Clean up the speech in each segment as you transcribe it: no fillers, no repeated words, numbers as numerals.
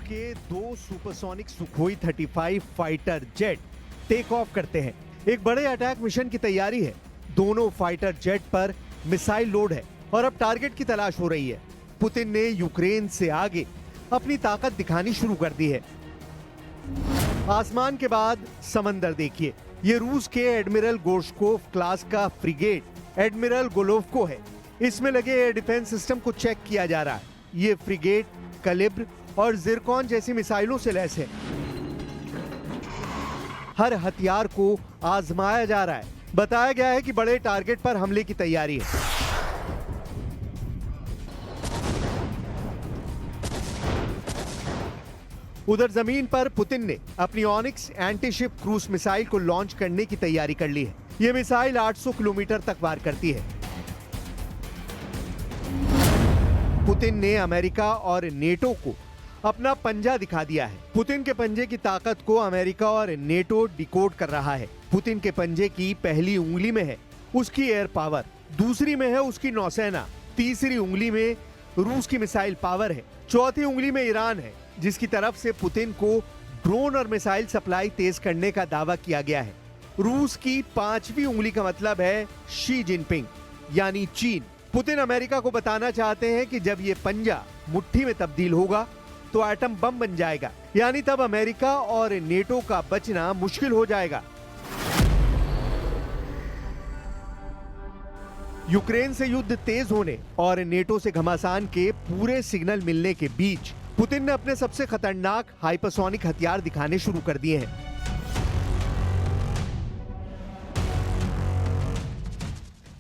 के दो supersonic Sukhoi 35 fighter jet take off करते हैं। एक बड़े अटैक मिशन की तैयारी है। दोनों फाइटर जेट पर मिसाइल लोड है और अब टारगेट की तलाश हो रही है। पुतिन ने यूक्रेन से आगे अपनी ताकत दिखानी शुरू कर दी है। आसमान के बाद समंदर देखिए। ये रूस के एडमिरल गोर्शकोव क्लास का फ्रिगेट एडमिरल गोलोवको है। इसमें लगे एयर डिफेंस सिस्टम को चेक किया जा रहा है। ये फ्रिगेट कलिब्र और जिरकॉन जैसी मिसाइलों से लैस है। हर हथियार को आजमाया जा रहा है। बताया गया है कि बड़े टारगेट पर हमले की तैयारी है। उधर जमीन पर पुतिन ने अपनी ऑनिक्स एंटीशिप क्रूज मिसाइल को लॉन्च करने की तैयारी कर ली है। यह मिसाइल 800 किलोमीटर तक वार करती है। पुतिन ने अमेरिका और नेटो को अपना पंजा दिखा दिया है। पुतिन के पंजे की ताकत को अमेरिका और नेटो डिकोड कर रहा है। पुतिन के पंजे की पहली उंगली में है उसकी एयर पावर, दूसरी में है उसकी नौसेना, तीसरी उंगली में रूस की मिसाइल पावर है, चौथी उंगली में ईरान है जिसकी तरफ से पुतिन को ड्रोन और मिसाइल सप्लाई तेज करने का दावा किया गया है। रूस की पांचवी उंगली का मतलब है शी जिनपिंग यानी चीन। पुतिन अमेरिका को बताना चाहते हैं कि जब ये पंजा मुट्ठी में तब्दील होगा तो एटम बम बन जाएगा, यानी तब अमेरिका और नेटो का बचना मुश्किल हो जाएगा। यूक्रेन से युद्ध तेज होने और नेटो से घमासान के पूरे सिग्नल मिलने के बीच पुतिन ने अपने सबसे खतरनाक हाइपरसोनिक हथियार दिखाने शुरू कर दिए हैं।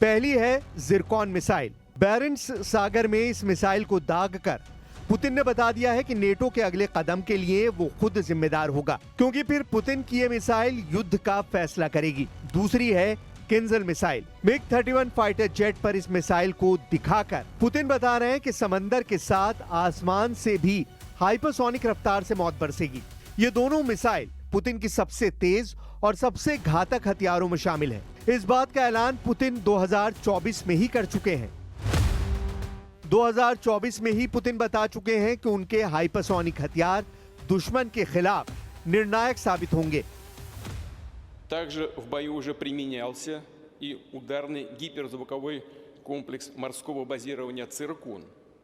पहली है जिरकॉन मिसाइल। बैरेंट्स सागर में इस मिसाइल को दागकर पुतिन ने बता दिया है कि नेटो के अगले कदम के लिए वो खुद जिम्मेदार होगा, क्योंकि फिर पुतिन की ये मिसाइल युद्ध का फैसला करेगी। दूसरी है Kinjal missile. MiG 31 fighter jet पर इस मिसाइल को दिखाकर पुतिन बता रहे हैं कि समंदर के साथ आसमान से भी हाइपरसोनिक रफ्तार से मौत बरसेगी। ये दोनों मिसाइल पुतिन की सबसे तेज और सबसे घातक हथियारों में शामिल है। इस बात का ऐलान पुतिन 2024 में ही कर चुके हैं। 2024 में ही पुतिन बता चुके हैं कि उनके हाइपरसोनिक हथियार दुश्मन के खिलाफ निर्णायक साबित होंगे। Также в бою уже применялся и ударный гиперзвуковой комплекс морского базирования «Циркон»,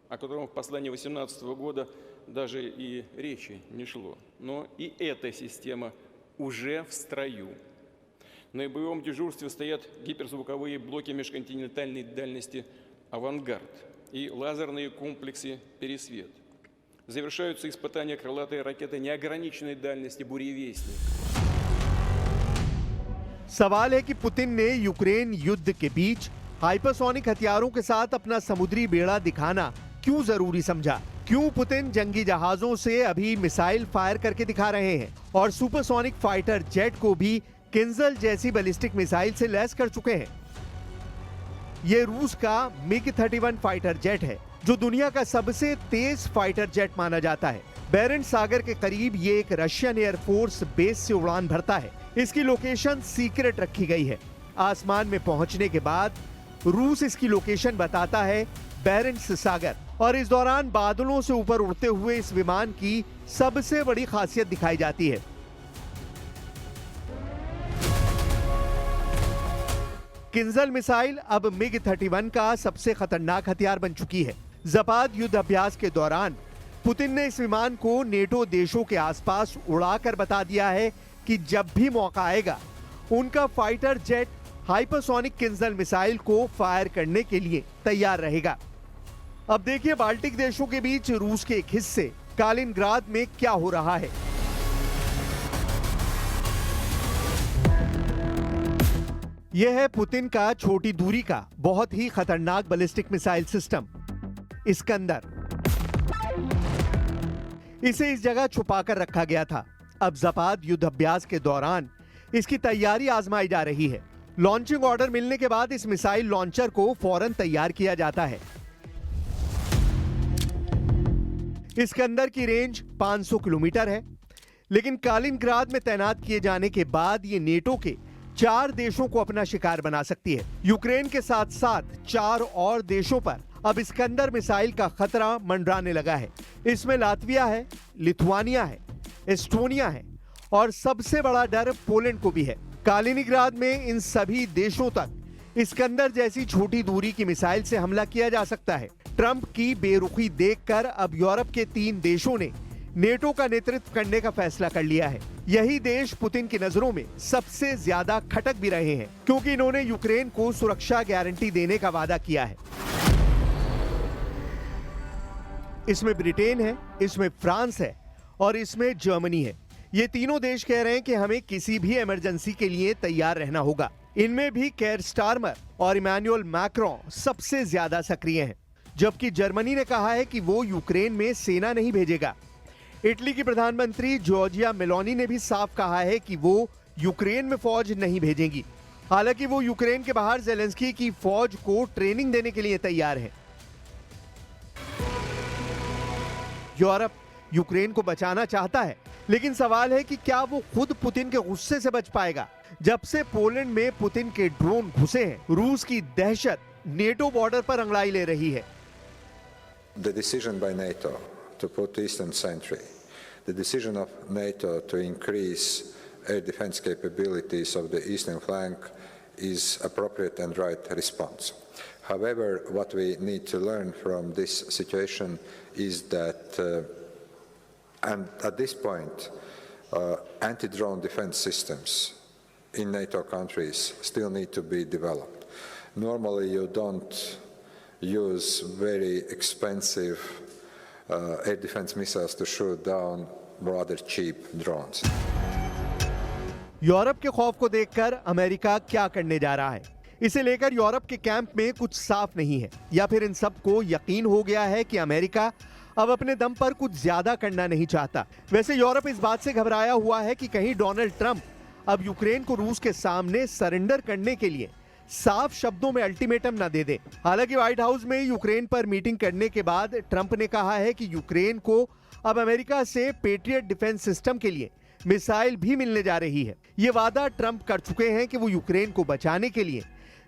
о котором в послании 2018 года даже и речи не шло. Но и эта система уже в строю. На боевом дежурстве стоят гиперзвуковые блоки межконтинентальной дальности «Авангард» и лазерные комплексы «Пересвет». Завершаются испытания крылатой ракеты неограниченной дальности «Буревестник». सवाल है कि पुतिन ने यूक्रेन युद्ध के बीच हाइपरसोनिक हथियारों के साथ अपना समुद्री बेड़ा दिखाना क्यों जरूरी समझा? क्यों पुतिन जंगी जहाजों से अभी मिसाइल फायर करके दिखा रहे हैं और सुपरसोनिक फाइटर जेट को भी किंजल जैसी बैलिस्टिक मिसाइल से लैस कर चुके हैं? ये रूस का मिग 31 फाइटर जेट है जो दुनिया का सबसे तेज फाइटर जेट माना जाता है। बैरेंट्स सागर के करीब ये एक रशियन एयरफोर्स बेस से उड़ान भरता है। इसकी लोकेशन सीक्रेट रखी गई है। आसमान में पहुंचने के बाद रूस इसकी लोकेशन बताता है बैरेंट्स सागर, और इस दौरान बादलों से ऊपर उड़ते हुए इस विमान की सबसे बड़ी खासियत दिखाई जाती है। किंजल मिसाइल अब मिग 31 का सबसे खतरनाक हथियार बन चुकी है। जपाद युद्ध अभ्यास के दौरान पुतिन ने इस विमान को नेटो देशों के आसपास उड़ाकर बता दिया है कि जब भी मौका आएगा उनका fighter jet hypersonic Kinjal missile को फायर करने के लिए तैयार रहेगा। अब देखिए बाल्टिक देशों के बीच रूस के एक हिस्से कालिनग्राद में क्या हो रहा है। यह है पुतिन का छोटी दूरी का बहुत ही खतरनाक बैलिस्टिक मिसाइल सिस्टम इस्कंदर। इसे इस जगह छुपाकर रखा गया था। अब जपाद युद्ध अभ्यास के दौरान इसकी तैयारी आजमाई जा रही है। लॉन्चिंग ऑर्डर मिलने के बाद इस मिसाइल लॉन्चर को फौरन तैयार किया जाता है। इसके अंदर की रेंज 500 किलोमीटर है, लेकिन कालिनग्राद में तैनात किए जाने के बाद ये नेटो के 4 देशों को अपना शिकार बना सकती है। यूक्रेन के साथ साथ 4 और देशों पर अब इस्कंदर मिसाइल का खतरा मंडराने लगा है। इसमें लातविया है, लिथुआनिया है, एस्टोनिया है और सबसे बड़ा डर पोलैंड को भी है। कालिनिंग्राद में इन सभी देशों तक इस्कंदर जैसी छोटी दूरी की मिसाइल से हमला किया जा सकता है। ट्रंप की बेरुखी देखकर अब यूरोप के 3 देशों ने नेटो का नेतृत्व करने का फैसला कर लिया है। यही देश पुतिन की नजरों में सबसे ज्यादा खटक भी रहे हैं, क्योंकि इन्होंने यूक्रेन को सुरक्षा गारंटी देने का वादा किया है। इसमें ब्रिटेन है, इसमें फ्रांस है और इसमें जर्मनी है। ये तीनों देश कह रहे हैं कि हमें किसी भी इमरजेंसी के लिए तैयार रहना होगा। इनमें भी केयर स्टारमर और इमैनुअल मैक्रोन सबसे ज्यादा सक्रिय हैं, जबकि जर्मनी ने कहा है कि वो यूक्रेन में सेना नहीं भेजेगा। इटली की प्रधानमंत्री जॉर्जिया मेलोनी ने भी साफ कहा है कि वो यूक्रेन में फौज नहीं भेजेंगी। हालांकि वो यूक्रेन के बाहर ज़ेलेंस्की की फौज को ट्रेनिंग देने के लिए तैयार है। यूरोप यूक्रेन को बचाना चाहता है, लेकिन सवाल है कि क्या वो खुद पुतिन के गुस्से से बच पाएगा। जब से पोलैंड में पुतिन के ड्रोन घुसे हैं, रूस की दहशत नेटो बॉर्डर पर अंगड़ाई ले रही है। The decision by NATO to put eastern sentry, the decision of NATO to increase air defense capabilities of the eastern flank is appropriate and right response. However, what we need to learn from this situation is that and at this point, anti-drone defense systems in NATO countries still need to be developed. Normally, you don't use very expensive air defense missiles to shoot down rather cheap drones. Europe के खौफ को देखकर America क्या करने जा रहा है, इसे लेकर यूरोप के कैंप में कुछ साफ नहीं है। या फिर इन सबको यकीन हो गया है कि अमेरिका अब अपने दम पर कुछ ज्यादा करना नहीं चाहता। वैसे यूरोप इस बात से घबराया हुआ है कि कहीं डोनाल्ड ट्रंप अब यूक्रेन को रूस के सामने सरेंडर करने के लिए साफ शब्दों में अल्टीमेटम न दे दे। हालांकि व्हाइट हाउस में यूक्रेन पर मीटिंग करने के बाद ट्रंप ने कहा है कि यूक्रेन को अब अमेरिका से पेट्रियट डिफेंस सिस्टम के लिए मिसाइल भी मिलने जा रही है। ये वादा ट्रंप कर चुके हैं कि वो यूक्रेन को बचाने के लिए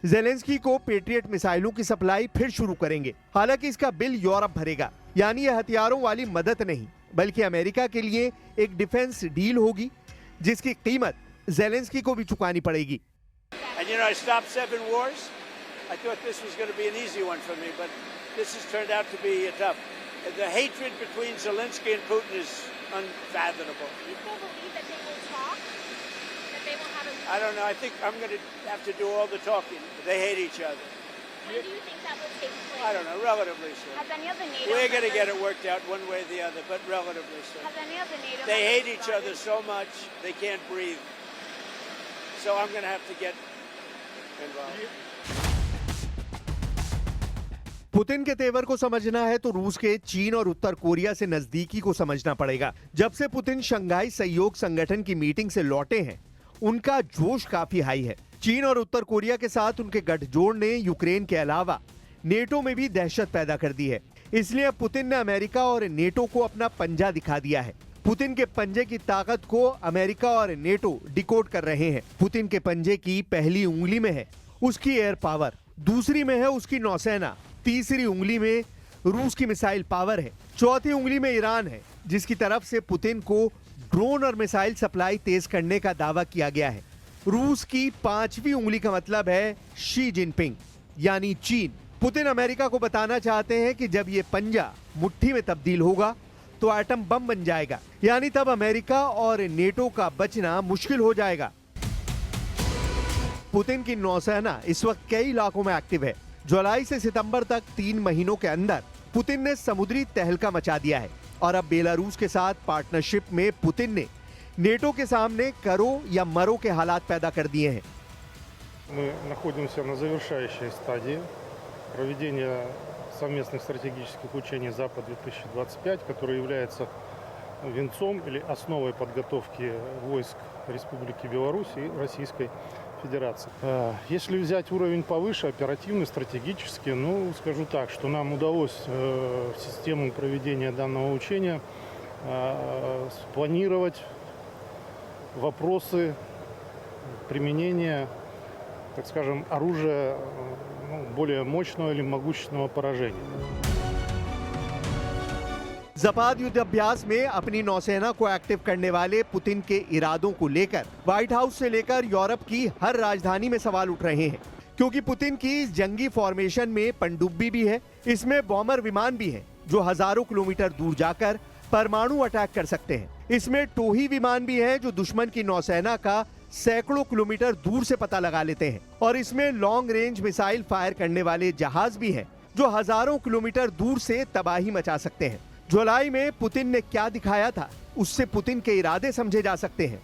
ज़ेलेंस्की को पेट्रियट मिसाइलों की सप्लाई फिर शुरू करेंगे। हालांकि इसका बिल यूरोप भरेगा, यानी ये हथियारों वाली मदद नहीं, बल्कि अमेरिका के लिए एक डिफेंस डील होगी जिसकी कीमत ज़ेलेंस्की को भी चुकानी पड़ेगी। And you know, I stopped 7 wars. I thought this was going to be an easy one for me, but this has turned out to be tough. The hatred between Zelensky and Putin is unfathomable. You still believe that they will talk? That they will have a... I don't know. I think I'm going to have to do all the talking. They hate each other. When do you think that will take place? I don't know. Relatively soon. Has any of the NATO We're going to get members- it worked out one way or the other, but relatively soon. Has any of the NATO They members hate each started- other so much they can't breathe. So I'm going to have to get involved. Putin के तेवर को समझना है तो रूस के चीन और उत्तर कोरिया से नजदीकी को समझना पड़ेगा। जब से पुतिन शंघाई सहयोग संगठन की मीटिंग से लौटे हैं, उनका जोश काफी हाई है। चीन और उत्तर कोरिया के साथ उनके गठजोड़ ने यूक्रेन के अलावा नेटो में भी दहशत पैदा कर दी है। इसलिए पुतिन ने अमेरिका और नेटो को अपना पंजा दिखा दिया है। पुतिन के पंजे की ताकत को अमेरिका और नेटो डिकोड कर रहे हैं। पुतिन के पंजे की पहली उंगली में है उसकी एयर पावर, दूसरी में है उसकी नौसेना, तीसरी उंगली में रूस की मिसाइल पावर है, चौथी उंगली में ईरान है, जिसकी तरफ से पुतिन को ड्रोन और मिसाइल सप्लाई तेज करने का दावा किया गया है। रूस की पांचवी उंगली का मतलब है शी जिनपिंग यानी चीन। पुतिन अमेरिका को बताना चाहते हैं कि जब ये पंजा मुट्ठी में तब्दील होगा तो एटम बम बन जाएगा, यानी तब अमेरिका और नेटो का बचना मुश्किल हो जाएगा। पुतिन की नौसेना इस वक्त कई इलाकों में एक्टिव है। जुलाई से सितंबर तक 3 महीनों के अंदर पुतिन ने समुद्री तहलका मचा दिया है और अब बेलारूस के साथ पार्टनरशिप में पुतिन ने नेटो के सामने करो या मरो के हालात पैदा कर दिए हैं। Мы находимся на завершающей стадии проведения совместных стратегических учений «Запад-2025», который является венцом или основой подготовки войск Республики Беларусь и Российской Федерации. Если взять уровень повыше, оперативный, стратегический, скажу так, что нам удалось в систему проведения данного учения спланировать вопросы применения, так скажем, оружия более мощного или могущественного поражения. ज़पाद युद्ध अभ्यास में अपनी नौसेना को एक्टिव करने वाले पुतिन के इरादों को लेकर व्हाइट हाउस से लेकर यूरोप की हर राजधानी में सवाल उठ रहे हैं, क्योंकि पुतिन की इस जंगी फॉर्मेशन में पनडुब्बी भी है, इसमें बॉम्बर विमान भी है जो हजारों किलोमीटर दूर जाकर परमाणु अटैक कर सकते हैं। इसमें टोही विमान भी है जो दुश्मन की नौसेना का सैकड़ों किलोमीटर दूर से पता लगा लेते हैं, और इसमें लॉन्ग रेंज मिसाइल फायर करने वाले जहाज भी हैं जो हजारों किलोमीटर दूर से तबाही मचा सकते हैं। जुलाई में पुतिन ने क्या दिखाया था, उससे पुतिन के इरादे समझे जा सकते हैं।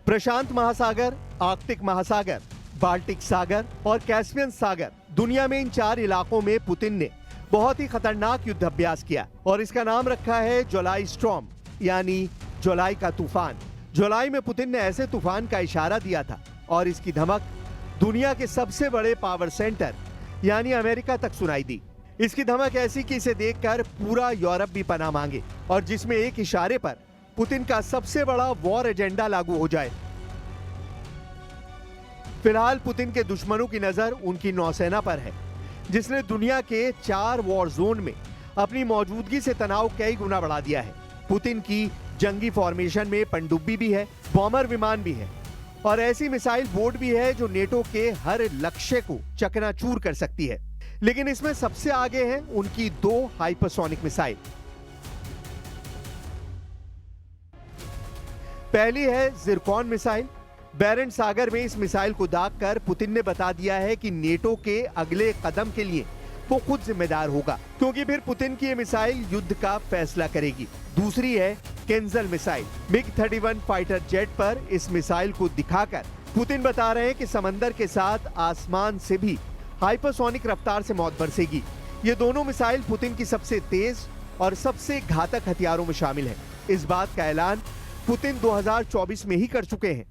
प्रशांत महासागर, आर्कटिक महासागर, बाल्टिक सागर और कैस्पियन सागर, दुनिया में इन 4 इलाकों में पुतिन ने बहुत ही खतरनाक युद्ध अभ्यास किया और इसका नाम रखा है जुलाई स्टॉर्म, यानी जुलाई का तूफान। जुलाई में पुतिन ने ऐसे तूफान का इशारा दिया था और इसकी धमक दुनिया के सबसे बड़े पावर सेंटर यानी अमेरिका तक सुनाई दी। इसकी धमक ऐसी कि इसे देखकर पूरा यूरोप भी पनाह मांगे और जिसमें एक इशारे पर पुतिन का सबसे बड़ा वॉर एजेंडा लागू हो जाए। फिलहाल पुतिन के दुश्मनों की नजर उनकी नौसेना पर है, जिसने दुनिया के 4 वॉर जोन में अपनी मौजूदगी से तनाव कई गुना बढ़ा दिया है। पुतिन की जंगी फॉर्मेशन में पनडुब्बी भी है, बॉम्बर विमान भी है और ऐसी मिसाइल बोट भी है जो नेटो के हर लक्ष्य को चकनाचूर कर सकती है। लेकिन इसमें सबसे आगे हैं उनकी 2 हाइपरसोनिक मिसाइल। पहली है जिरकॉन मिसाइल। बैरेंट सागर में इस मिसाइल को दागकर पुतिन ने बता दिया है कि नेटो के अगले कदम के लिए वो खुद जिम्मेदार होगा, क्योंकि फिर पुतिन की ये मिसाइल युद्ध का फैसला करेगी। दूसरी है केंजल मिसाइल। मिग-31 फाइटर जेट पर इस मिसाइल को दिखाकर पुतिन बता रहे हैं कि समंदर के साथ आसमान से भी हाइपरसोनिक रफ्तार से मौत बरसेगी। ये दोनों मिसाइल पुतिन की सबसे तेज और सबसे घातक हथियारों में शामिल है। इस बात का ऐलान पुतिन 2024 में ही कर चुके हैं।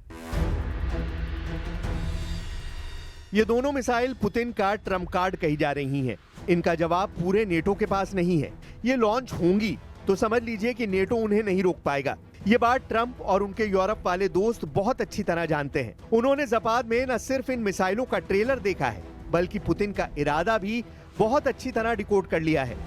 ये दोनों मिसाइल पुतिन का ट्रम्प कार्ड कही जा रही हैं। इनका जवाब पूरे नेटो के पास नहीं है। ये लॉन्च होंगी तो समझ लीजिए कि नेटो उन्हें नहीं रोक पाएगा। ये बात ट्रम्प और उनके यूरोप वाले दोस्त बहुत अच्छी तरह जानते हैं। उन्होंने ज़पाद में न सिर्फ इन मिसाइलों का ट्रेलर देखा है, बल्कि पुतिन का इरादा भी बहुत अच्छी तरह डिकोड कर लिया है।